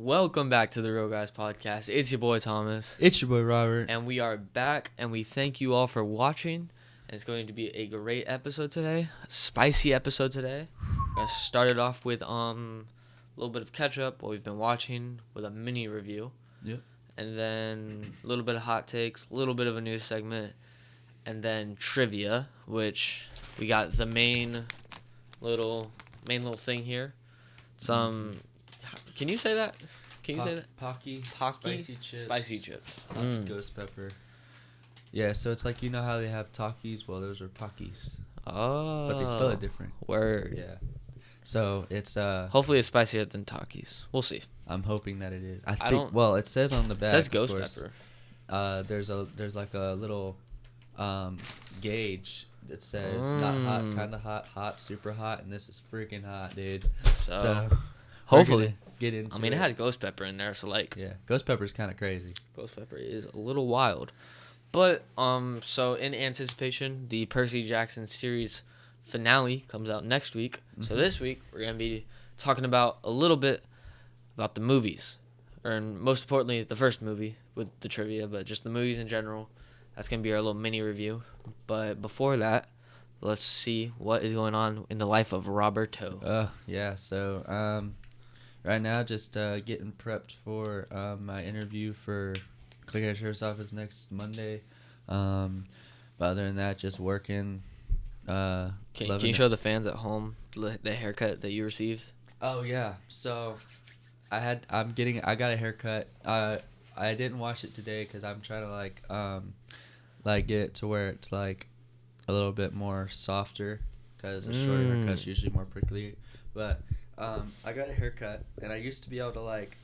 Welcome back to the Real Guys Podcast. It's your boy Thomas. It's your boy Robert. And we are back, and we thank you all for watching. And it's going to be a great episode today. A spicy episode today. We're going to start it off with a little bit of catch-up, what we've been watching, with a mini review. Yep. And then a little bit of hot takes, a little bit of a news segment, and then trivia, which we got the main little thing here. Can you say that? Can you say that? Pocky, Pocky? spicy chips, ghost pepper. Yeah, so it's like, you know how they have Takis? Well, those are Pockies. Oh. But they spell it different. Word. Yeah. So it's hopefully it's spicier than Takis. We'll see. I'm hoping that it is. I don't. Well, it says on the back. It says ghost pepper. There's like a little gauge that says not hot, kind of hot, hot, super hot, and this is freaking hot, dude. So hopefully get into. I mean, it has ghost pepper in there, so like. Yeah, ghost pepper is kind of crazy. Ghost pepper is a little wild, but so in anticipation, the Percy Jackson series finale comes out next week. Mm-hmm. So this week we're gonna be talking about a little bit about the movies, and most importantly, the first movie with the trivia, but just the movies in general. That's gonna be our little mini review. But before that, let's see what is going on in the life of Roberto. Yeah. So right now, just getting prepped for my interview for Clear Sheriff's Office next Monday. But other than that, just working. Can you show the fans at home the haircut that you received? Oh yeah. So I got a haircut. I didn't wash it today because I'm trying to like get it to where it's like a little bit more softer, because a shorter haircut's usually more prickly. But I got a haircut, and I used to be able to like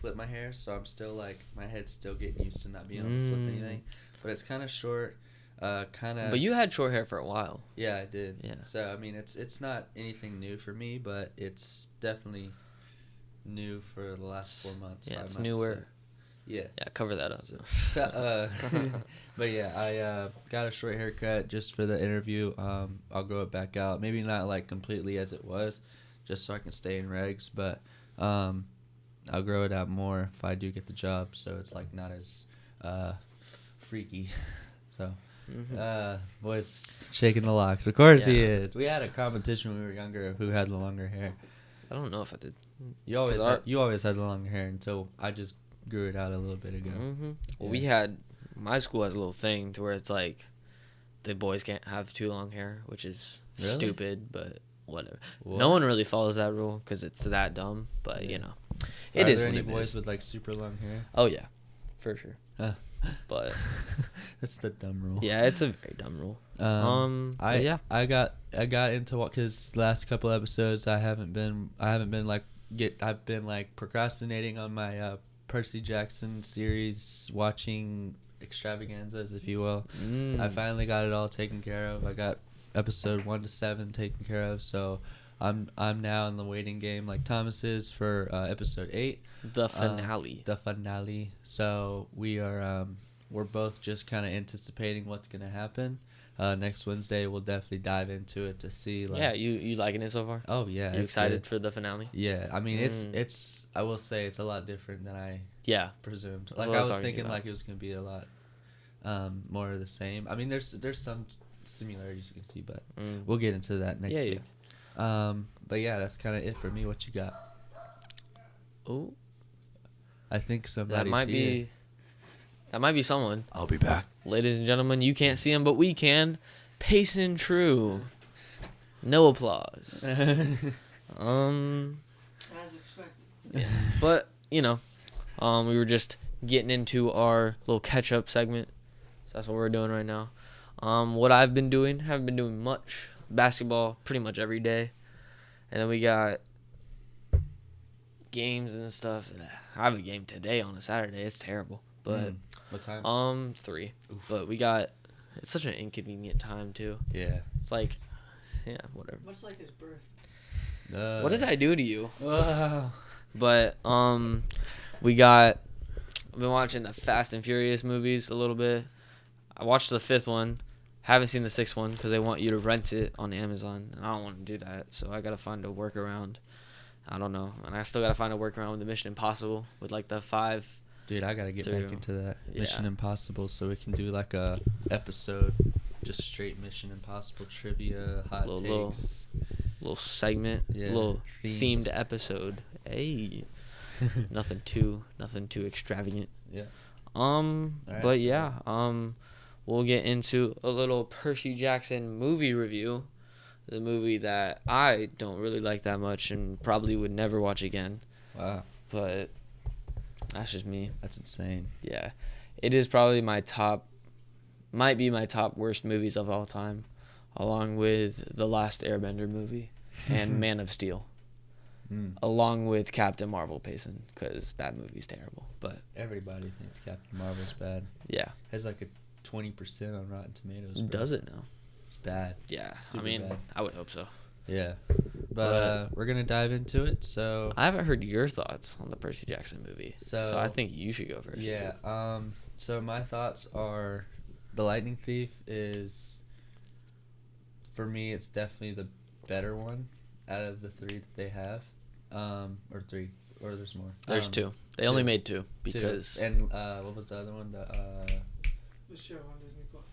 flip my hair, so I'm still like, my head's still getting used to not being able to flip anything. But it's kind of short, But you had short hair for a while. Yeah, I did. Yeah. So I mean, it's not anything new for me, but it's definitely new for the last 4 months. Yeah, 5 it's months, newer. So. Yeah. Yeah, cover that up. But yeah, I got a short haircut just for the interview. I'll grow it back out. Maybe not like completely as it was, just so I can stay in regs. But I'll grow it out more if I do get the job, so it's like not as freaky. So boys shaking the locks. Of course he is. We had a competition when we were younger of who had the longer hair. I don't know if I did. You always had the longer hair until I just grew it out a little bit ago. Mm-hmm. Well, we had, my school has a little thing to where it's like the boys can't have too long hair, which is stupid, but whatever. What? No one really follows that rule because it's that dumb, but you know, it is what it is. Are there any boys with like super long hair? Oh yeah, for sure. But that's the dumb rule. Yeah, it's a very dumb rule. I got into what, because last couple episodes I've been like procrastinating on my Percy Jackson series watching extravaganzas, if you will. I finally got it all taken care of. I got episode 1 to 7 taken care of, so I'm now in the waiting game like Thomas is for episode 8, the finale. So we're both just kind of anticipating what's gonna happen. Next Wednesday we'll definitely dive into it to see. Like, yeah, you liking it so far? Oh yeah, you excited for the finale? Yeah, I mean it's I will say it's a lot different than I presumed. Like I was thinking like it was gonna be a lot more of the same. I mean there's some similarities you can see, but we'll get into that next week. But yeah, that's kind of it for me. What you got? Oh, I think somebody's here. That might be someone. I'll be back. Ladies and gentlemen, you can't see him, but we can. Pacing True. No applause. As expected. Yeah. But, you know, we were just getting into our little catch-up segment. So that's what we're doing right now. What I've been doing, haven't been doing much. Basketball pretty much every day. And then we got games and stuff. I have a game today on a Saturday. It's terrible. But what time? 3. Oof. But it's such an inconvenient time too. Yeah. It's like, yeah, whatever. Much like his birth. What did I do to you? Wow. But I've been watching the Fast and Furious movies a little bit. I watched the 5th one. Haven't seen the 6th one because they want you to rent it on Amazon, and I don't want to do that, so I gotta find a workaround. I don't know. And I still got to find a workaround with the Mission Impossible with like the 5. Dude, I got to get back into that. Yeah. Mission Impossible, so we can do like a episode, just straight Mission Impossible trivia, hot takes. Little segment, little themed episode. Hey. nothing too extravagant. Yeah. Right, but yeah, we'll get into a little Percy Jackson movie review. The movie that I don't really like that much and probably would never watch again. Wow. But that's just me. That's insane. Yeah. It is probably might be my top worst movies of all time, along with the Last Airbender movie and Man of Steel. Along with Captain Marvel pacing, because that movie's terrible. But everybody thinks Captain Marvel's bad. Yeah. Has like a 20% on Rotten Tomatoes. Bro. Does it now? It's bad. Yeah. Super I mean, bad. I would hope so. Yeah. But we're going to dive into it. So I haven't heard your thoughts on the Percy Jackson movie. So I think you should go first. Yeah. So my thoughts are The Lightning Thief is, for me, it's definitely the better one out of the 3 that they have. Or 3, or there's more. There's 2. They only made 2 because. 2. And what was the other one? The show on Disney Plus.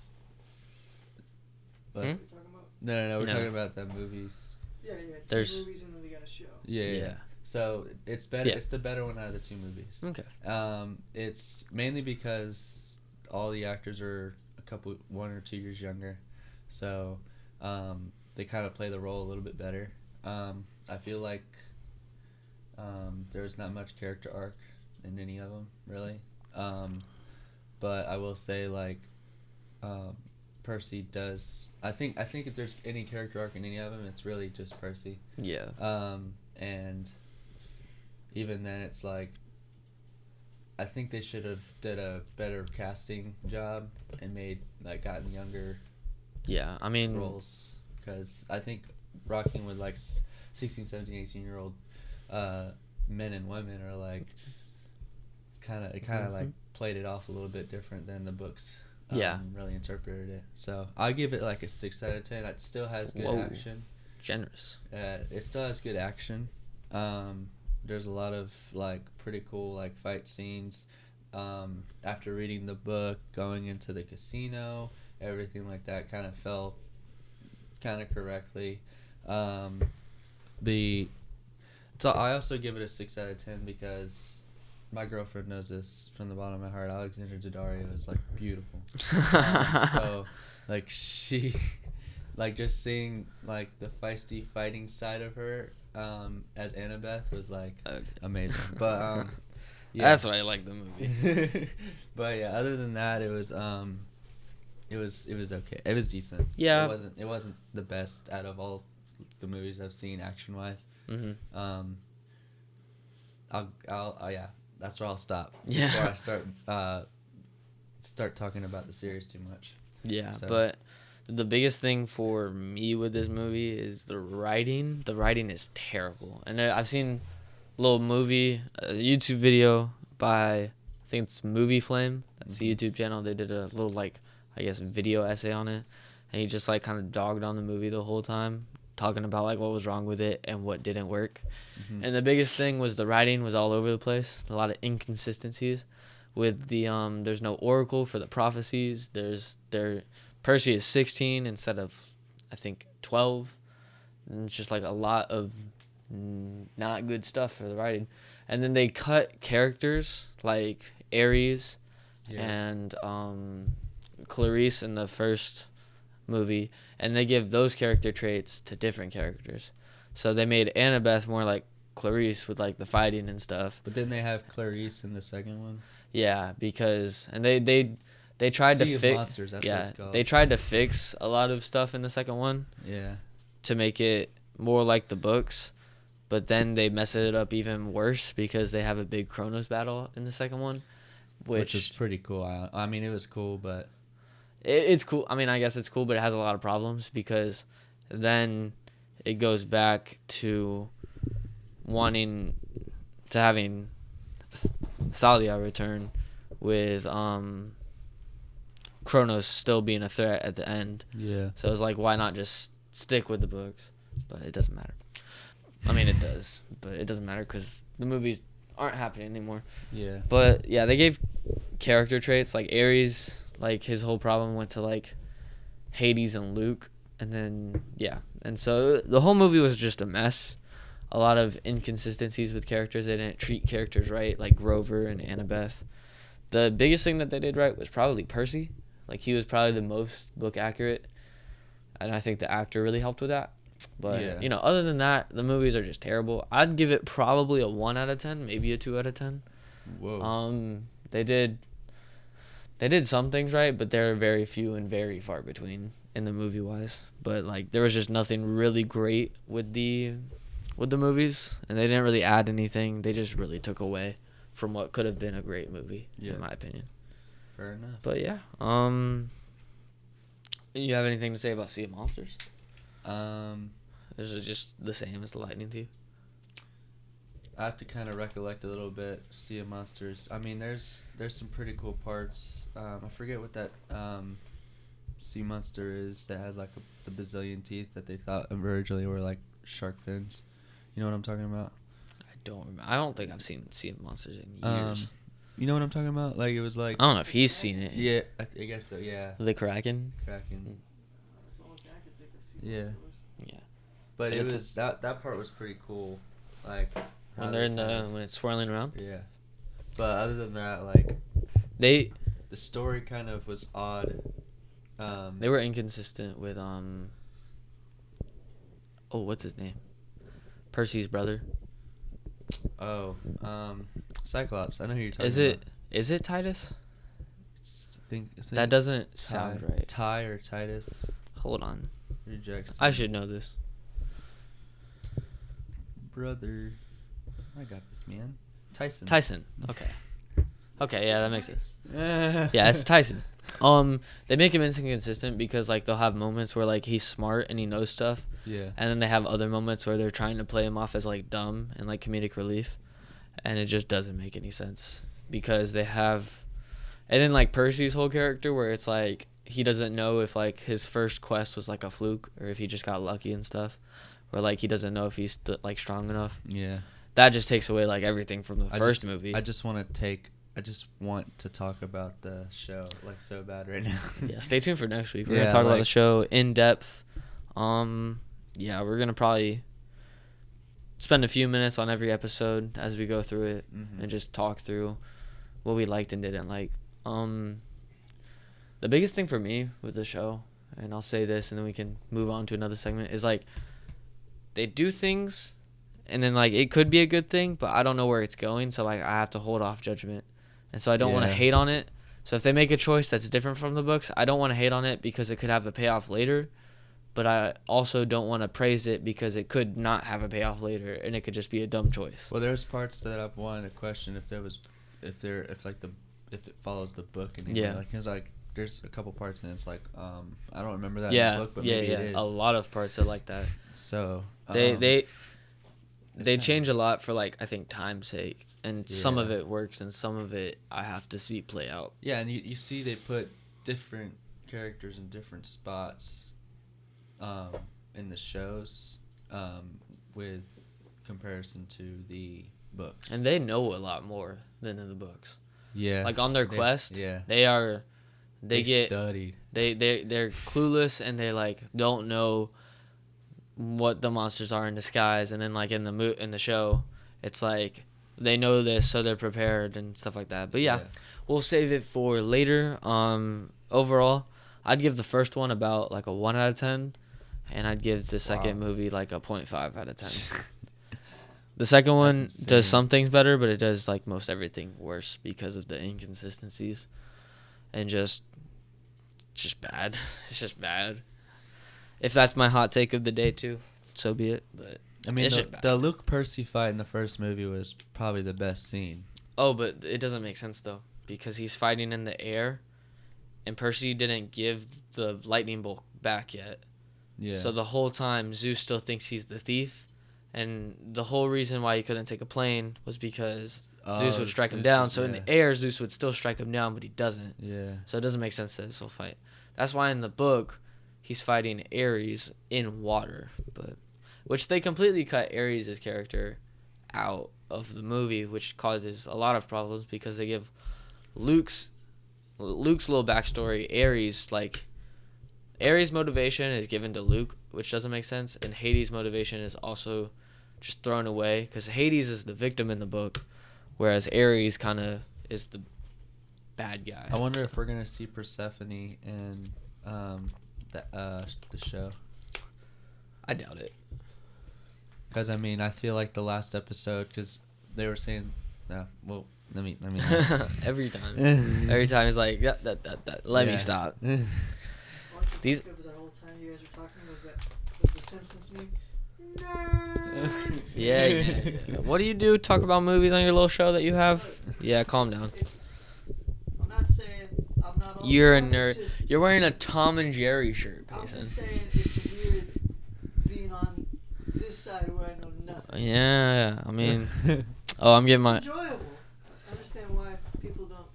What? What are you talking about? No. We're talking about the movies. Yeah. There's 2 movies and then they got a show. Yeah. So it's better. Yeah. It's the better one out of the 2 movies. Okay. It's mainly because all the actors are 1 or 2 years younger, so they kind of play the role a little bit better. I feel like there's not much character arc in any of them, really. But I will say, like, Percy does. I think if there's any character arc in any of them, it's really just Percy. Yeah. And even then, it's like, I think they should have did a better casting job and gotten younger. Yeah, I mean roles, because I think rocking with like 16, 17, 18-year-old men and women are like, it kind of like played it off a little bit different than the books. Really interpreted it. So I give it like a 6 out of 10. It still has good action. Generous. It still has good action. There's a lot of like pretty cool like fight scenes. After reading the book, going into the casino, everything like that kind of fell kind of correctly. So I also give it a 6 out of 10 because my girlfriend knows this from the bottom of my heart. Alexander Daddario is like beautiful. So like she, like just seeing like the feisty fighting side of her as Annabeth was like amazing. But yeah. That's why I like the movie. But yeah, other than that, it was okay. It was decent. Yeah. It wasn't the best out of all the movies I've seen action wise. Mm-hmm. Yeah, that's where I'll stop. Yeah. Before I start talking about the series too much. Yeah, so. But the biggest thing for me with this movie is the writing. The writing is terrible, and I've seen a little movie, a YouTube video by, I think it's Movie Flame. That's the YouTube channel. They did a little like, I guess, video essay on it, and he just like kind of dogged on the movie the whole time, talking about like what was wrong with it and what didn't work. And the biggest thing was the writing was all over the place. A lot of inconsistencies with the there's no oracle for the prophecies. Percy is 16 instead of, I think, 12. And it's just like a lot of not good stuff for the writing. And then they cut characters like Ares and Clarice in the first movie, and they give those character traits to different characters. So they made Annabeth more like Clarice with like the fighting and stuff. But then they have Clarice in the second one. Yeah, because they tried to fix Monsters, that's what it's called. They tried to fix a lot of stuff in the second one. Yeah. To make it more like the books, but then they mess it up even worse because they have a big Kronos battle in the second one, which is pretty cool. I mean, it was cool, but it's cool. I mean, I guess it's cool, but it has a lot of problems because then it goes back to having Thalia return with Kronos still being a threat at the end. Yeah. So it's like, why not just stick with the books? But it doesn't matter. I mean, it does, but it doesn't matter because the movies aren't happening anymore. Yeah. But yeah, they gave character traits like Ares, like his whole problem went to like Hades and Luke, and then yeah, and so the whole movie was just a mess. A lot of inconsistencies with characters. They didn't treat characters right, like Grover and Annabeth. The biggest thing that they did right was probably Percy. Like, he was probably the most book accurate, and I think the actor really helped with that. But, Yeah. you know, other than that, the movies are just terrible. I'd give it probably a 1 out of 10, maybe a 2 out of 10. Whoa. They did some things right, but they're very few and very far between in the movie-wise. But, like, there was just nothing really great with the movies, and they didn't really add anything. They just really took away from what could have been a great movie, in my opinion. Fair enough. But yeah, you have anything to say about Sea of Monsters? Is it just the same as the Lightning Thief? I have to kind of recollect a little bit. Sea of Monsters. I mean, there's some pretty cool parts. I forget what that sea monster is that has like the bazillion teeth that they thought originally were like shark fins. You know what I'm talking about? I don't remember. I don't think I've seen Sea of Monsters in years. You know what I'm talking about? Like, it was like... I don't know if he's seen it. Yeah, I guess so, yeah. The Kraken? Kraken. That's the only thing I could think of Sea Yeah. Monsters. Yeah. But it It's- was... That part was pretty cool. Like... how When they're they kinda- when it's swirling around? Yeah. But other than that, like... The story kind of was odd. They were inconsistent with, oh, what's his name? Percy's brother. Oh, Cyclops. I know who you're talking Is it Titus? I think That doesn't it's sound Ty- right. Ty or Titus Hold on. rejects. I should know this. Brother. I got this, man. Tyson. Tyson. Okay. Okay, yeah, that makes sense. Yeah, Yeah, it's Tyson. They make him inconsistent because like they'll have moments where like he's smart and he knows stuff, Yeah. and then they have other moments where they're trying to play him off as like dumb and like comedic relief, and it just doesn't make any sense because they have, and then like Percy's whole character where it's like he doesn't know if like his first quest was like a fluke or if he just got lucky and stuff, or like he doesn't know if he's like strong enough. Yeah. That just takes away like everything from the first movie. I just want to talk about the show like so bad right now. Yeah, stay tuned for next week. We're Yeah, gonna talk about like- the show in depth. Yeah, we're gonna probably spend a few minutes on every episode as we go through it Mhm. and just talk through what we liked and didn't like. The biggest thing for me with the show, and I'll say this and then we can move on to another segment, is like they do things and then like it could be a good thing, but I don't know where it's going, so like I have to hold off judgment. And so I don't want to Yeah. hate on it. So if they make a choice that's different from the books, I don't want to hate on it because it could have a payoff later. But I also don't want to praise it because it could not have a payoff later and it could just be a dumb choice. Well, there's parts that I've wanted to question if it follows the book anymore. Yeah. Like, it's like there's a couple parts and it's like I don't remember that in Yeah, the book, but yeah, maybe yeah. it is. A lot of parts are like that. So They it's they kinda- change a lot for like I think time's sake, and some of Yeah. it works and some of it I have to see play out. Yeah, and you see they put different characters in different spots in the shows with comparison to the books. And they know a lot more than in the books. yeah, Like on their quest, yeah, they get studied. they're clueless and they like don't know what the monsters are in disguise, and then like in the show it's like they know this so they're prepared and stuff like that. But yeah, we'll save it for later. Overall I'd give the first one about like a 1 out of 10, and I'd give the second movie like a 0.5 out of 10. The second one insane. does some things better, but it does like most everything worse because of the inconsistencies and just bad. It's just bad. If that's my hot take of the day too, so be it. But I mean, it's just bad. the Luke Percy fight in the first movie was probably the best scene. Oh, but it doesn't make sense though because he's fighting in the air, and Percy didn't give the lightning bolt back yet. Yeah. So the whole time Zeus still thinks he's the thief, and the whole reason why he couldn't take a plane was because Zeus would strike him down. So in the air, Zeus would still strike him down, but he doesn't. Yeah. So it doesn't make sense to this whole fight. That's why in the book, he's fighting Ares in water. But which they completely cut Ares' character out of the movie, which causes a lot of problems because they give Luke's little backstory. Ares' motivation is given to Luke, which doesn't make sense, and Hades' motivation is also just thrown away because Hades is the victim in the book, whereas Ares kind of is the bad guy. I wonder if we're gonna see Persephone in the show. I doubt it. Because I mean, I feel like the last episode, because they were saying, no, well, let me. Every time he's like, let me stop. All I could These- think of the whole time you guys were talking was the Simpsons meme. Nerd. Yeah. What do you do? Talk about movies on your little show that you have? Yeah, calm down. I'm not saying I'm not. Also, You're a it's nerd. just- You're wearing a Tom and Jerry shirt, I'm Payson. just saying it's weird being on this side where I know nothing. Yeah. I mean, I'm getting my. It's enjoyable. I understand why people don't.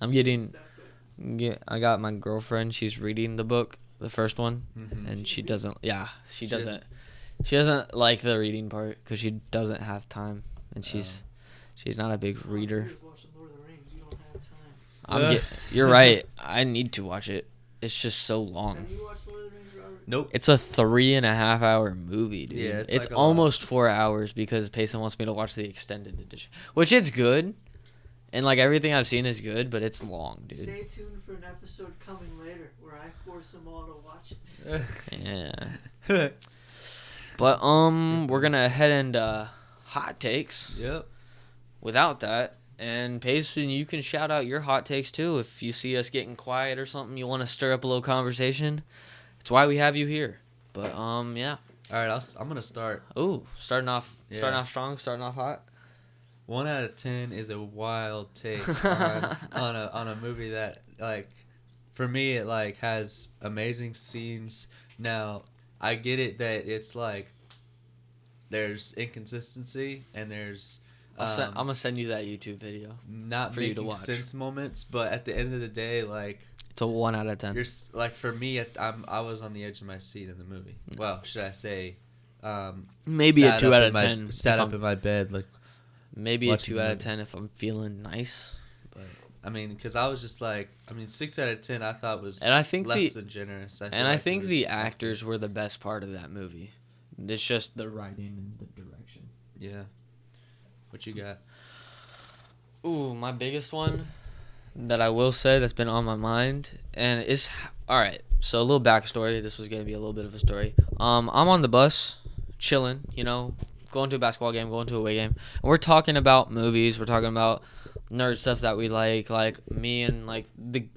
I'm getting. Stuff, but I got my girlfriend. She's reading the book, the first one, Mhm. and she doesn't. Yeah, she She doesn't. She doesn't like the reading part because she doesn't have time, and Oh. she's not a big reader. You're watching Lord of the Rings. You don't have time. You're right. I need to watch it. It's just so long. Have you watched Lord of the Rings, Robert? Nope. It's a 3.5 hour movie, dude. Yeah, it's it's like a almost 4 hours because Payson wants me to watch the extended edition, which it's good, and like everything I've seen is good, but it's long, dude. Stay tuned for an episode coming later where I force them all to watch it. Yeah. But we're gonna head into hot takes. Yep. Without that, and Payson, you can shout out your hot takes too if you see us getting quiet or something. You want to stir up a little conversation. It's why we have you here. But yeah. All right, I'm gonna start. Ooh, starting off Yeah. strong, starting off hot. 1 out of 10 is a wild take on a movie that, like, for me it like has amazing scenes. Now I get it that it's like there's inconsistency and there's I'm gonna send you that YouTube video. not for you to making watch. sense moments, but at the end of the day, like It's a 1 out of 10. like for me, I was on the edge of my seat in the movie. Well, should I say? Maybe a sat 2 up out in of my- 10. Sat if up I'm- in my bed, like Maybe a watching 2 the out of movie. 10 if I'm feeling nice. But I mean, because I was just like, 6 out of 10 I thought was And I think less the- than generous. I and I like think it the was- actors were the best part of that movie. It's just the writing and the direction. Yeah. What you got? Ooh, my biggest one that I will say that's been on my mind, and it's all right. So a little backstory. This was gonna be a little bit of a story. I'm on the bus, chilling. Going to a basketball game, going to a away game, and we're talking about movies. We're talking about nerd stuff that we like me and like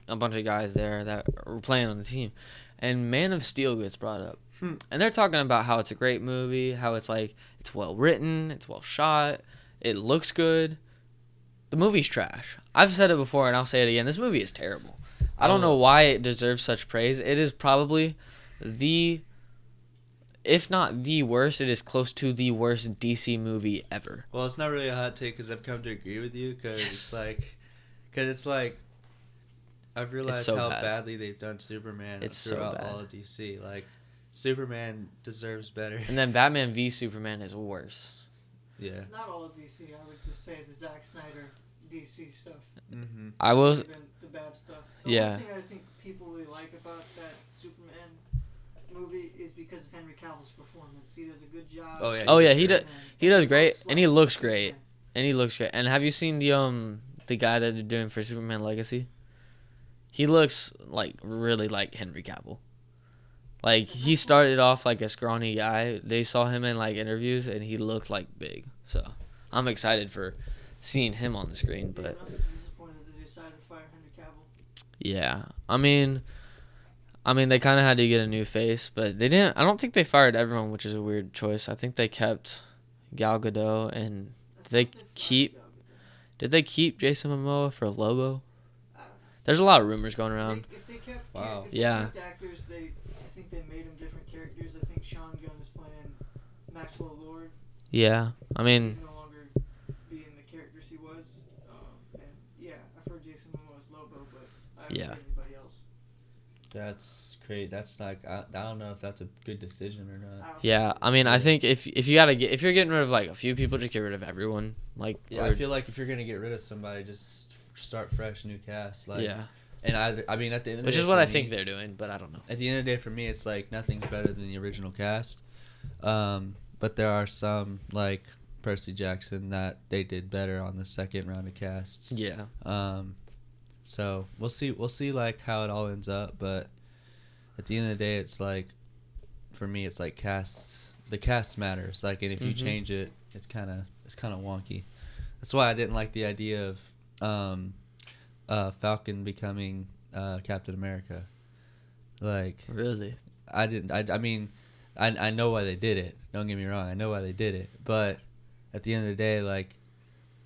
a bunch of guys there that were playing on the team, and Man of Steel gets brought up. And they're talking about how it's a great movie, how it's like it's well written, it's well shot, it looks good. The movie's trash. I've said it before and I'll say it again. This movie is terrible. I don't know why it deserves such praise. It is probably if not the worst, it is close to the worst DC movie ever. Well, it's not really a hot take because I've come to agree with you because it's like I've realized so how bad. badly they've done Superman It's so throughout bad. all of DC. Like Superman deserves better. And then Batman v Superman is worse. Yeah. Not all of DC. I would just say the Zack Snyder DC stuff. Mm-hmm. I will. Even the bad stuff. The Yeah. only thing I think people really like about that Superman movie is because of Henry Cavill's performance. He does a good job. Oh, yeah, Oh yeah, he he does does. Superman. He does great, looks and he like looks Superman. great. And he looks great. And have you seen the guy that they're doing for Superman Legacy? He looks like really like Henry Cavill. Like he started off like a scrawny guy. They saw him in like interviews, and he looked like big. So I'm excited for seeing him on the screen. Yeah, But I'm disappointed that they decided to fire Henry Cavill. yeah, I mean, they kind of had to get a new face, but they didn't. I don't think they fired everyone, which is a weird choice. I think they kept Gal Gadot, and That's they not their fault, keep. though. Did they keep Jason Momoa for Lobo? I don't know. There's a lot of rumors going around. If they kept, Wow. if they Yeah. kept actors, I think they made them different characters. I think Sean Gunn is playing Maxwell Lord. Yeah, I mean, He's no longer being the characters he was. And yeah, I've heard Jason Momoa's Lobo, but I haven't Yeah. heard anybody else. That's great. That's like I don't know if that's a good decision or not. Yeah, I mean, I think if if you're getting rid of like a few people, just get rid of everyone. Like, Yeah, I feel like if you're gonna get rid of somebody, just start fresh, new cast. Like, yeah, and I mean, at the end of the which day, is what for I me- think they're doing, but I don't know. At the end of the day, for me, it's like nothing's better than the original cast. But there are some like Percy Jackson that they did better on the second round of casts. Yeah, So we'll see. We'll see like how it all ends up. But at the end of the day, it's like for me, it's like casts. The cast matters. Like, and if you Mhm. change it, it's kind of wonky. That's why I didn't like the idea of Falcon becoming Captain America. Like, really. I didn't. I mean, I know why they did it. Don't get me wrong. I know why they did it. But at the end of the day, like,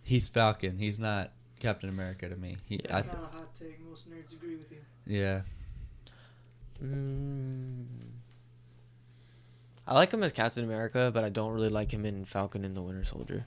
he's Falcon. He's not Captain America to me. That's not a hot take. Most nerds agree with you. Yeah. I like him as Captain America, but I don't really like him in Falcon and the Winter Soldier.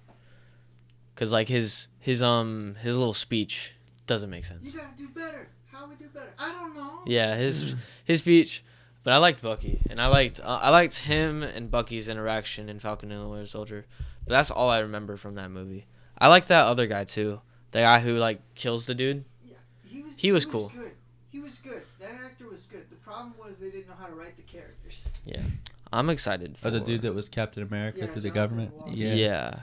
Cause like his little speech doesn't make sense. You gotta do better. How we do better? I don't know. Yeah, his speech. But I liked Bucky, and I liked him and Bucky's interaction in Falcon and the Winter Soldier. But that's all I remember from that movie. I like that other guy too, the guy who like kills the dude. Yeah, He was cool. Good. He was good. That actor was good. The problem was they didn't know how to write the characters. Yeah, I'm excited for Oh, the dude that was Captain America Yeah, through the Jonathan government. Walker. Yeah.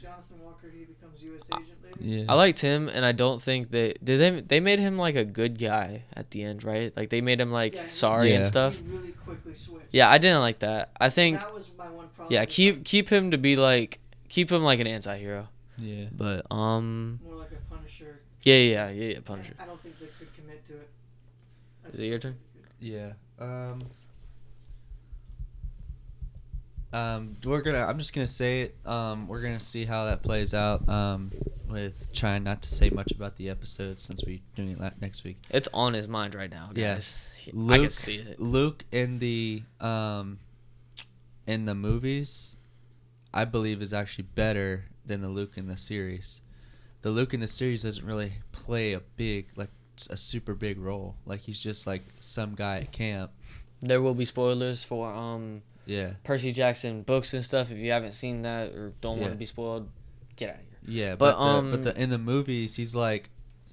Jonathan Walker, he becomes U.S. agent later. Yeah. I liked him, and I don't think they made him like a good guy at the end, right? Like they made him like Yeah, sorry and Yeah. stuff. He really quickly switched. Yeah, I didn't like that. I think that was my one problem. yeah, with keep him to be like keep him like an anti-hero. Yeah. But more like a Punisher. yeah, Punisher. I don't think they could commit to it. Is it your turn? Yeah. I'm just gonna say it. We're gonna see how that plays out. With trying not to say much about the episode since we're doing it next week. It's on his mind right now, guys. Yeah. I can see it. Luke in the movies, I believe, is actually better than the Luke in the series. The Luke in the series doesn't really play a super big role. Like, he's just like some guy at camp. There will be spoilers for Yeah. Percy Jackson books and stuff. If you haven't seen that or don't want Yeah. to be spoiled, get out of here. Yeah, But, in the movies, he's like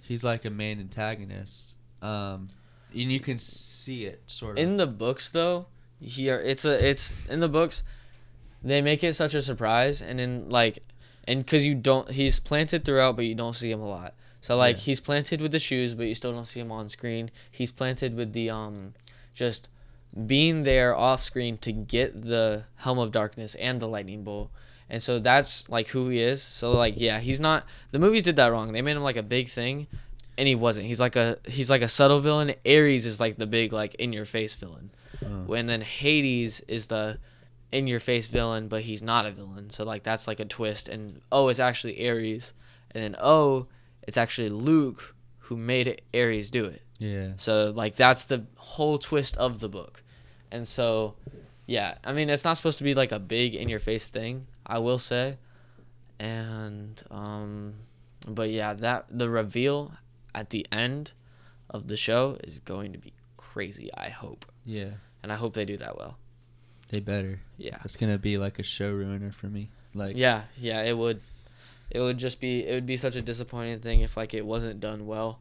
a main antagonist. And you can see it sort of. In the books, though, it's in the books. They make it such a surprise, and because he's planted throughout, but you don't see him a lot. So like Yeah. he's planted with the shoes, but you still don't see him on screen. He's planted with the just being there off screen to get the Helm of Darkness and the lightning bolt. And so that's like who he is. So like yeah, he's not. The movies did that wrong. They made him like a big thing, and he wasn't. He's like a subtle villain. Ares is like the big like in your face villain. When then Hades is the in your face villain, but he's not a villain. So like that's like a twist. And it's actually Ares, and then it's actually Luke who made Ares do it. Yeah. So like that's the whole twist of the book. And so yeah, I mean it's not supposed to be like a big in your face thing, I will say. And but yeah, the reveal at the end of the show is going to be crazy, I hope. Yeah. And I hope they do that well. They better. Yeah. It's gonna be like a show ruiner for me. Like. Yeah, it would. It would be such a disappointing thing if like it wasn't done well.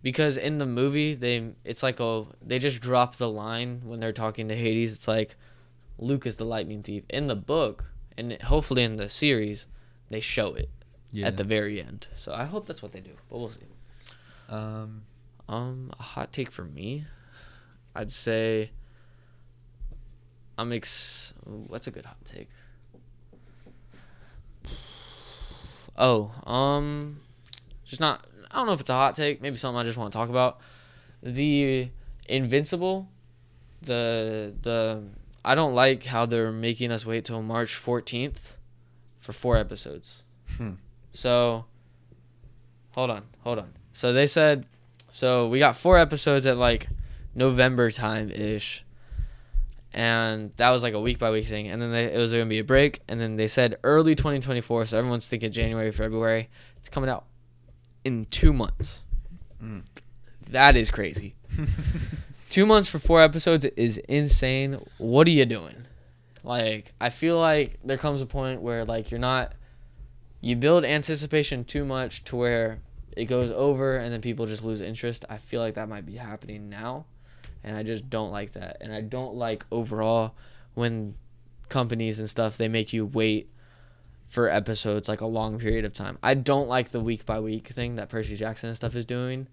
Because in the movie they just drop the line when they're talking to Hades. It's like Luke is the lightning thief. In the book, and hopefully in the series, they show it at the very end. So I hope that's what they do, but we'll see. A hot take for me, I'd say what's a good hot take? Just not. I don't know if it's a hot take. Maybe something I just want to talk about. The Invincible. I don't like how they're making us wait till March 14th for 4 episodes. So, hold on. So they said, we got 4 episodes at like November time ish. And that was like a week by week thing. And then it was going to be a break. And then they said early 2024. So everyone's thinking January, February. It's coming out in 2 months. That is crazy. 2 months for 4 episodes is insane. What are you doing? Like, I feel like there comes a point where, like, you build anticipation too much to where it goes over and then people just lose interest. I feel like that might be happening now, and I just don't like that. And I don't like overall when companies and stuff, they make you wait for episodes like a long period of time. I don't like the week by week thing that Percy Jackson and stuff is doing.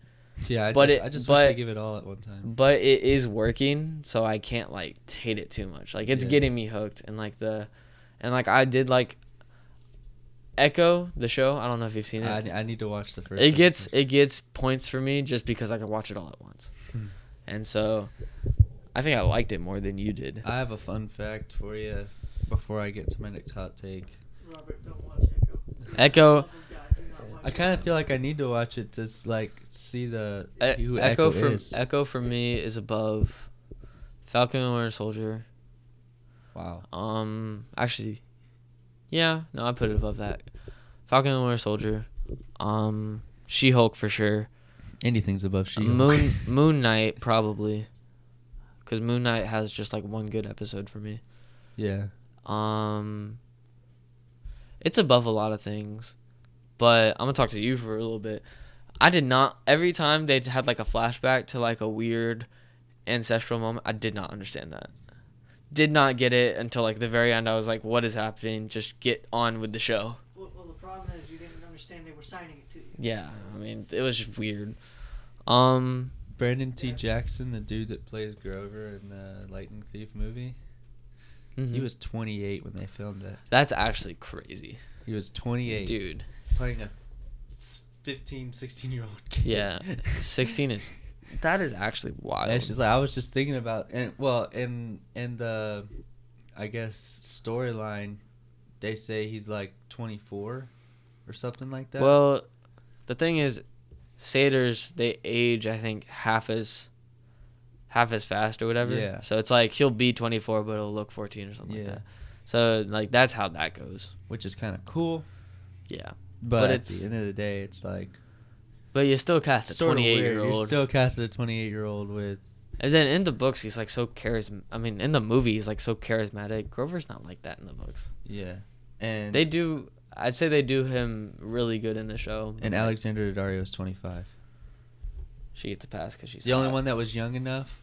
Yeah, I just wish they give it all at one time. But it is working, so I can't like hate it too much. Like it's getting me hooked, and I did like Echo, the show. I don't know if you've seen it. I need to watch the first. It gets points for me just because I can watch it all at once, and so I think I liked it more than you did. I have a fun fact for you before I get to my next hot take. Robert, don't watch Echo. Echo. Oh, God, do not watch I kind of feel like I need to watch it to like see who Echo is. Echo for me is above Falcon and Winter Soldier. Wow. Actually, yeah, no, I put it above that. Falcon and Winter Soldier. She-Hulk for sure. Anything's above She-Hulk. Moon Knight probably, because Moon Knight has just like one good episode for me. Yeah. It's above a lot of things, but I'm gonna talk to you for a little bit. I did not. Every time they had like a flashback to like a weird ancestral moment, I did not understand that. Did not get it until like the very end. I was like, "What is happening? Just get on with the show." Well, the problem is you didn't understand they were signing it to you. Yeah, I mean, it was just weird. Brandon T. Jackson, the dude that plays Grover in the Lightning Thief movie, he was 28 when they filmed it. That's actually crazy. He was 28. Dude. Playing a 15, 16-year-old kid. Yeah, 16 is... That is actually wild. It's just like, I was just thinking about... in the, I guess, storyline, they say he's like 24 or something like that. Well, the thing is, satyrs, they age, I think, half as fast or whatever. Yeah. So it's like he'll be 24, but he'll look 14 or something like that. So like that's how that goes. Which is kind of cool. Yeah. But at it's the end of the day, it's like... But you still cast a 28-year-old. You still casted a 28-year-old with... And then in the books, he's like so charismatic. I mean, in the movie, he's like so charismatic. Grover's not like that in the books. Yeah. And they do... I'd say they do him really good in the show. And Alexander Daddario is 25. She gets a pass because she's the only one that was young enough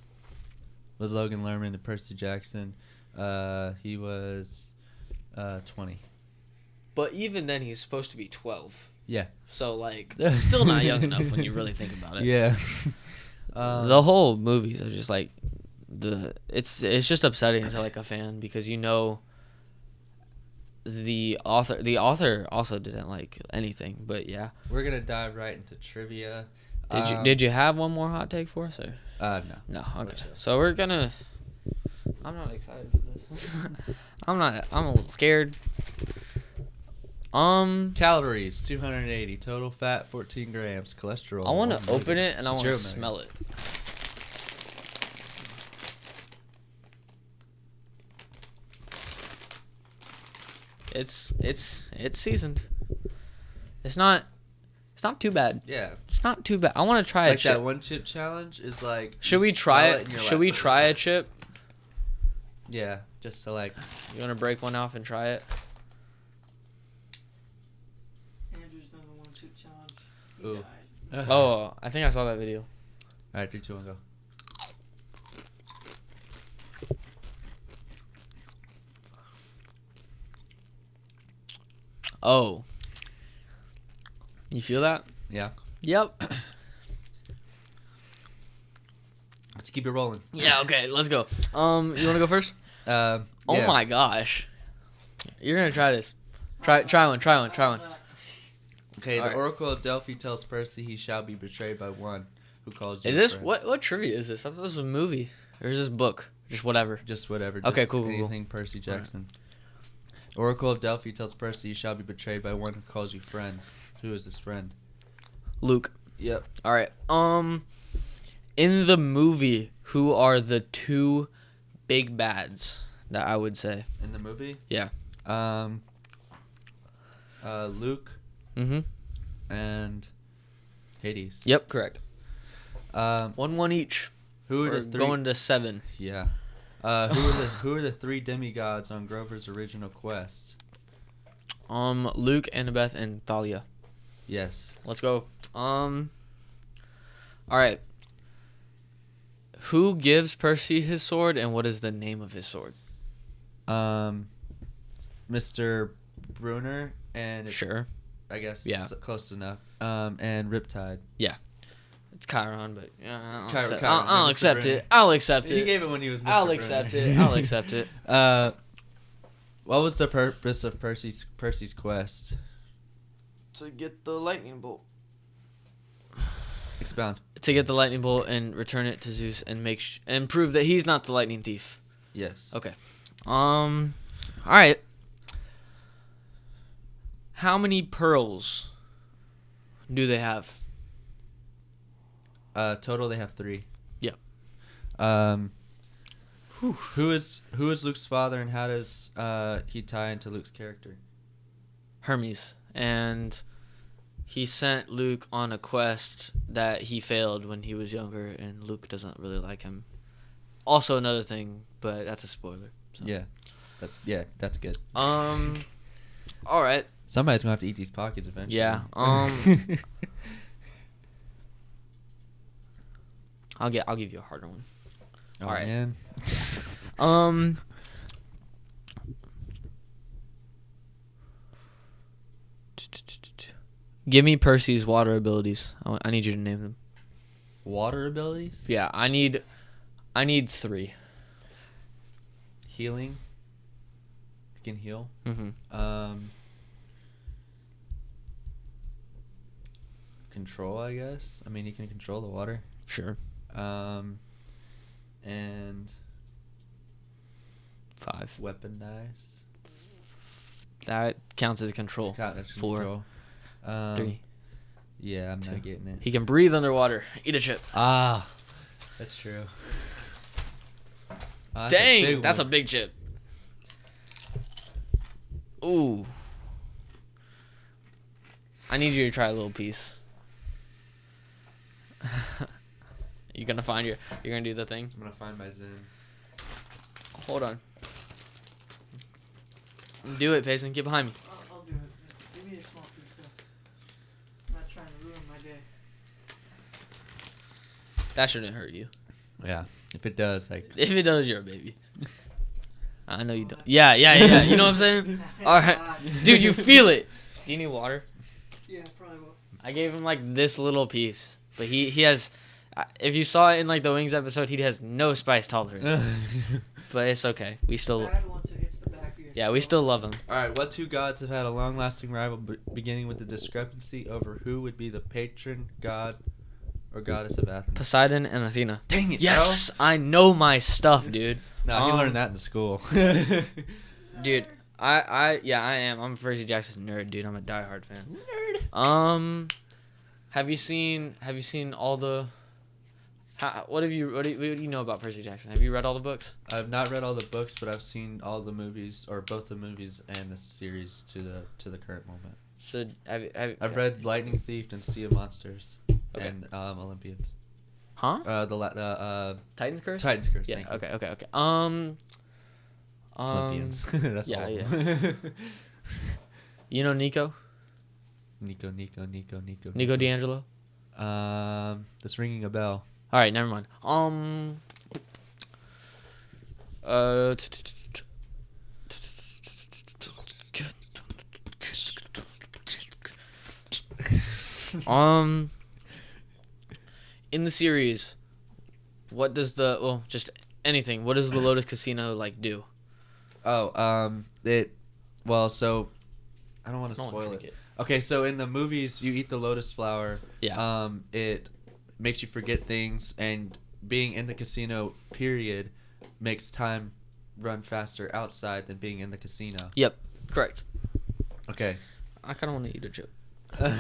was Logan Lerman and Percy Jackson. He was 20. But even then, he's supposed to be 12. Yeah. So, like, still not young enough when you really think about it. Yeah. The whole movies are just, like, it's just upsetting to, like, a fan because you know the author also didn't like anything, but yeah. We're going to dive right into trivia. Did you have one more hot take for us? Or? No. No, okay. So we're going to... I'm not excited for this. I'm a little scared. Calories 280, total fat 14 grams, cholesterol. I want to open it and I want to 0 smell it. It's seasoned. It's not too bad. Yeah. It's not too bad. I want to try a chip. That one chip challenge is like. Should we try it? Should we try a chip? Yeah, just to like. You want to break one off and try it? Andrew's done the 1 chip challenge. He Ooh. died. Oh, I think I saw that video. All right, 3, 2, 1, go. Oh. You feel that? Yeah. Yep. Let's keep it rolling. Yeah, okay, let's go. You want to go first? Yeah. Oh my gosh. You're going to try this. Try one. Okay, All the right. Oracle of Delphi tells Percy he shall be betrayed by one who calls you Is a this friend. what trivia is this? I thought this was a movie. Or is this book? Just whatever. Just whatever. Okay, just cool. Anything Percy Jackson. Oracle of Delphi tells Percy he shall be betrayed by one who calls you friend. Who is this friend? Luke. Yep. All right. In the movie, who are the 2 big bads that I would say? In the movie? Yeah. Luke Mm-hmm. and Hades. Yep, correct. 1-1 1-1 each. Who are Or the three? going to 7. Yeah. Who are the 3 demigods on Grover's original quest? Luke, Annabeth, and Thalia. Yes. Let's go. All right. Who gives Percy his sword, and what is the name of his sword? Mr. Bruner and Sure. I guess Yeah. close enough. And Riptide. It's Chiron, but I'll Chiron, accept, Chiron, I'll Mr. accept Bruner. it. I'll accept He it. gave it when he was Mr. I'll Bruner. accept it. I'll accept it. What was the purpose of Percy's quest? To get the lightning bolt. Expound. To get the lightning bolt and return it to Zeus and and prove that he's not the lightning thief. Yes. Okay. All right. How many pearls do they have? Total they have 3. Yep. Who is Luke's father, and how does he tie into Luke's character? Hermes. And he sent Luke on a quest that he failed when he was younger, and Luke doesn't really like him. Also another thing, but that's a spoiler. So. Yeah. That's good. All right. Somebody's gonna have to eat these pockets eventually. Yeah. I'll give you a harder one. Oh, All right. Man. Give me Percy's water abilities. I need you to name them. Water abilities? Yeah, I need 3. Healing. He can heal. Mm-hmm. Control, I guess. I mean, he can control the water. Sure. And 5. weaponize. That counts as control. That's 4. control. 3. Yeah, I'm 2. not getting it. He can breathe underwater. Eat a chip. That's true. Oh, Dang, that's a big chip. Ooh. I need you to try a little piece. You're gonna do the thing? I'm gonna find my Zen. Hold on. Do it, Payson. Get behind me. I'll do it. Give me a small piece though. I'm not trying to ruin my day. That shouldn't hurt you. Yeah. If it does, like. If it does, you're a baby. I know you don't. Yeah. You know what I'm saying? All right. Dude, you feel it. Do you need water? Yeah, probably will. I gave him like this little piece. But he has... If you saw it in like the Wings episode, he has no spice tolerance. But it's okay. We still... Bad once it hits the back of your Yeah, we still love him. All right. What 2 gods have had a long-lasting rival, beginning with the discrepancy over who would be the patron god or goddess of Athens? Poseidon and Athena. Dang it! Yes, I know my stuff, dude. No, he learned that in school. Dude, I am. I'm a Percy Jackson nerd, dude. I'm a diehard fan. Nerd. Have you seen all the? What do you know about Percy Jackson? Have you read all the books? I've not read all the books, but I've seen all the movies, or both the movies and the series to the current moment. So I've read Lightning Thief and Sea of Monsters, Okay. and Olympians. Huh? Titan's Curse? Titan's Curse. Yeah. thank you. Okay. Olympians. That's yeah, all. yeah. You know Nico? Nico. Nico D'Angelo? That's ringing a bell. All right, never mind. In the series, what does just anything? What does the Lotus Casino like do? So I don't want to spoil it. Okay, so in the movies, you eat the lotus flower. Yeah. It makes you forget things, and being in the casino, period, makes time run faster outside than being in the casino. Yep. Correct. Okay. I kind of want to eat a chip. I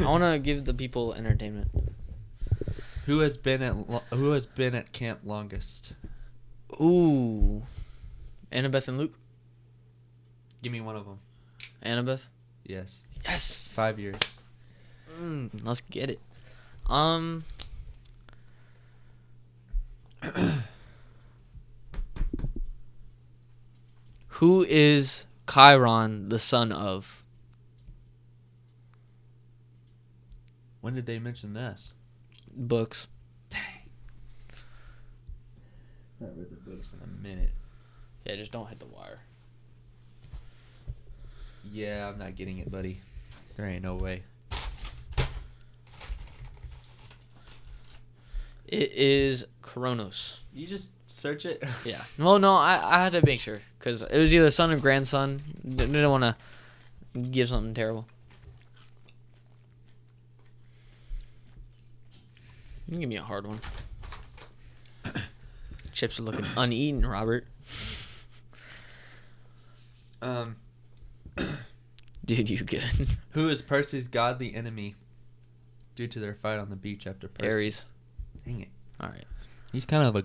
want to give the people entertainment. Who has been at camp longest? Ooh. Annabeth and Luke? Give me one of them. Annabeth? Yes. Yes. 5 years. Let's get it. Who is Chiron the son of? When did they mention this? Books. Dang. I haven't read the books in a minute. Yeah, just don't hit the wire. Yeah, I'm not getting it, buddy. There ain't no way. It is Kronos. You just search it? Yeah. Well, no, I had to make sure because it was either son or grandson. Didn't want to give something terrible. You can give me a hard one. Chips are looking uneaten, Robert. Dude, you good? Who is Percy's godly enemy due to their fight on the beach after Percy? Aries. Dang it. All right. He's kind of a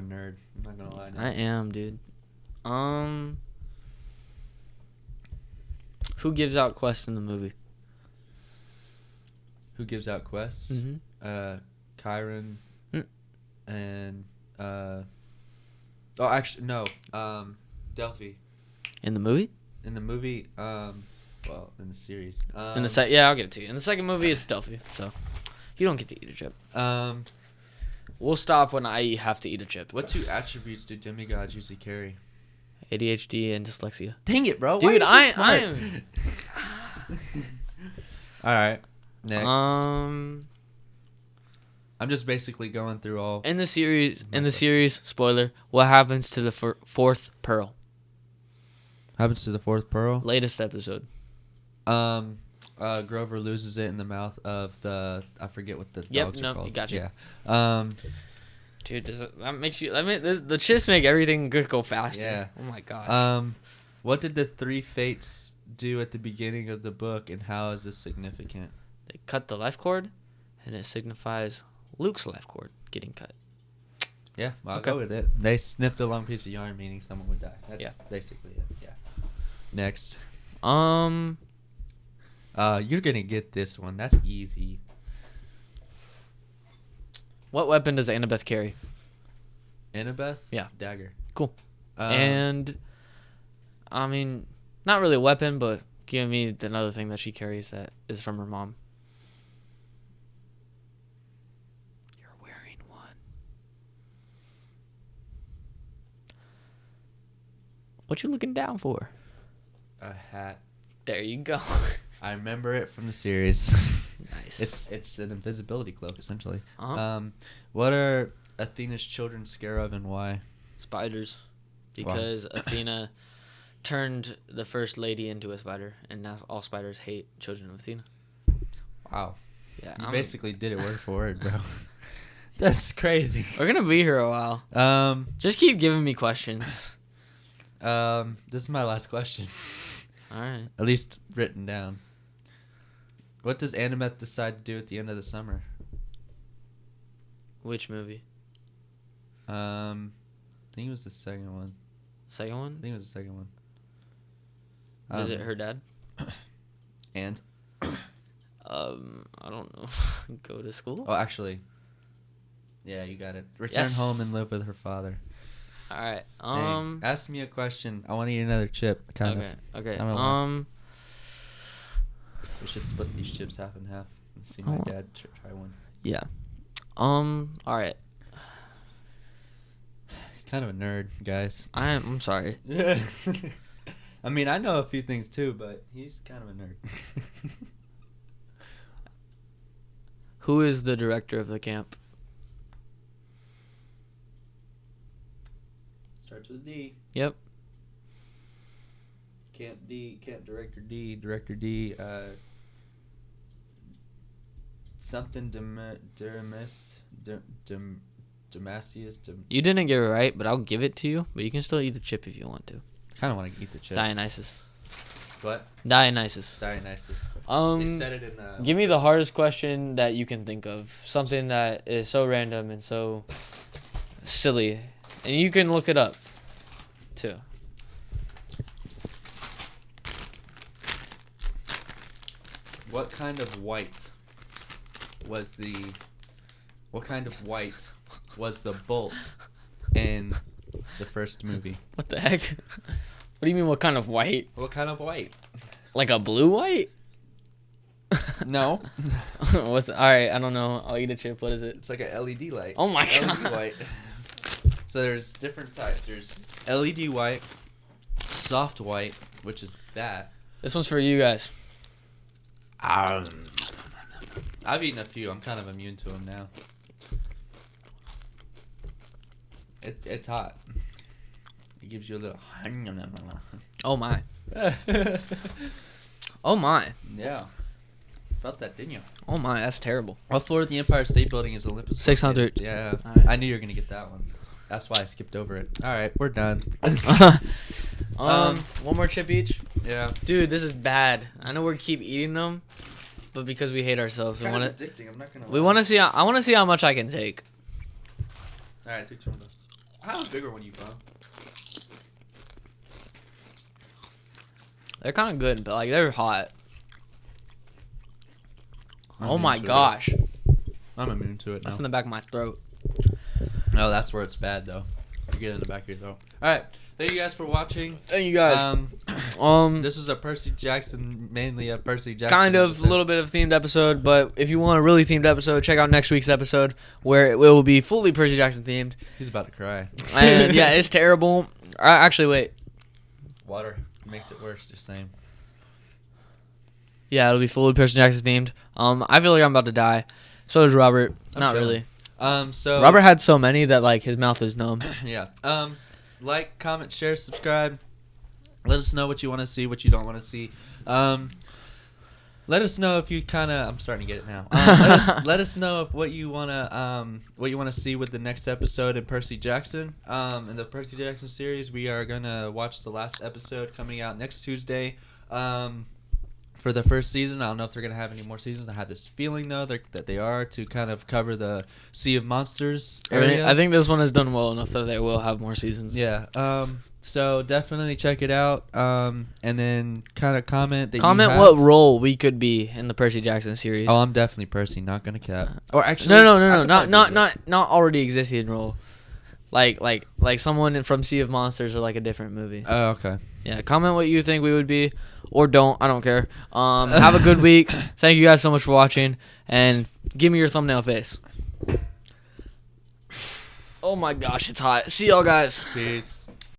nerd. I'm not gonna lie. I am, dude. Who gives out quests in the movie? Who gives out quests? Mm-hmm. Chiron. And actually no. Delphi. In the movie? In the movie, well, in the series. Yeah, I'll give it to you. In the second movie, it's Delphi, so you don't get to eat a chip. We'll stop when I have to eat a chip. What 2 attributes do demigods usually carry? ADHD and dyslexia. Dang it, bro! Dude, Why are you so I smart? am. All right, next. I'm just basically going through all. In the series, spoiler, what happens to the fourth pearl? Happens to the 4th pearl. Latest episode. Grover loses it in the mouth of the. I forget what the dogs are called. You got you. Yeah. Dude, that makes you. The chips make everything good go faster. Yeah. Oh my god. What did the 3 fates do at the beginning of the book, and how is this significant? They cut the life cord, and it signifies Luke's life cord getting cut. Yeah, I'll go with it. They snipped a long piece of yarn, meaning someone would die. That's basically it. Yeah. Next. You're gonna get this one. That's easy. What weapon does Annabeth carry? Annabeth? Yeah. Dagger. Cool. And, I mean, not really a weapon, but give me another thing that she carries that is from her mom. You're wearing one. What you looking down for? A hat. There you go. I remember it from the series. Nice. It's an invisibility cloak, essentially. Uh-huh. What are Athena's children scared of, and why? Spiders. Because Athena turned the first lady into a spider, and now all spiders hate children of Athena. Wow. Yeah, You basically did it word for word, bro. That's crazy. We're gonna be here a while. Just keep giving me questions. This is my last question. All right. At least written down. What does Annabeth decide to do at the end of the summer? Which movie? I think it was the second one. Second one? I think it was the second one. Visit her dad? And? I don't know. Go to school? Oh, actually. Yeah, you got it. Return home and live with her father. All right. Dang. Ask me a question. I want to eat another chip. Okay. I don't know. We should split these chips half and half and see my dad try one. Yeah. All right. He's kind of a nerd, guys. I'm sorry. I mean, I know a few things too, but he's kind of a nerd. Who is the director of the camp? Starts with D. Yep. Camp Director D. Something Demasius. You didn't get it right, but I'll give it to you. But you can still eat the chip if you want to. Kind of want to eat the chip. Dionysus. What? Dionysus. They said it in the. Give me the hardest question that you can think of. Something that is so random and so silly, and you can look it up, too. What kind of white was the bolt in the first movie? What the heck? What do you mean? What kind of white? What kind of white? Like a blue white? No. What's all right? I don't know. I'll eat a chip. What is it? It's like an LED light. Oh my god. LED white. So there's different types. There's LED white, soft white, which is that. This one's for you guys. I've eaten a few. I'm kind of immune to them now. It's hot. It gives you a little. Oh my. Oh my. Yeah. Felt that, didn't you? Oh my. That's terrible. What floor of the Empire State Building is Olympus? 600. Yeah. Alright. I knew you were gonna get that one. That's why I skipped over it. All right, we're done. One more chip each. Yeah. Dude, this is bad. I know we keep eating them, but because we hate ourselves, we want to. addicting. I'm not gonna. We want to see. I want to see how much I can take. All right, 3, 2, 1, go. How a bigger one you found? They're kind of good, but like they're hot. I'm Oh my immune to gosh. it. I'm immune to it now. That's in the back of my throat. No, that's where it's bad though. You get it in the back of your throat. All right, thank you guys for watching. Thank you guys. This was a Percy Jackson, mainly a Percy Jackson. Kind of a little bit of themed episode, but if you want a really themed episode, check out next week's episode where it will be fully Percy Jackson themed. He's about to cry. And yeah, it's terrible. Actually, wait. Water makes it worse. Just saying. Yeah, it'll be fully Percy Jackson themed. I feel like I'm about to die. So does Robert. I'm Not chilling. really. So Robert had so many that like his mouth is numb. Yeah. Like, comment, share, subscribe. Let us know what you want to see, what you don't want to see. Let us know if you kind of. I'm starting to get it now. Let us know if what you wanna see with the next episode in Percy Jackson. In the Percy Jackson series, we are gonna watch the last episode coming out next Tuesday. For the first season, I don't know if they're gonna have any more seasons. I have this feeling though that they are to kind of cover the Sea of Monsters area. I think this one has done well enough that they will have more seasons. Yeah. So definitely check it out. And then kind of comment that Comment what role we could be in the Percy Jackson series. Oh, I'm definitely Percy. Not gonna cap. Or actually, No. Not already existing role. Like someone from Sea of Monsters or like a different movie. Oh, okay. Yeah. Comment what you think we would be, or don't. I don't care. Have a good week. Thank you guys so much for watching, and give me your thumbnail face. Oh my gosh, it's hot. See y'all guys. Peace.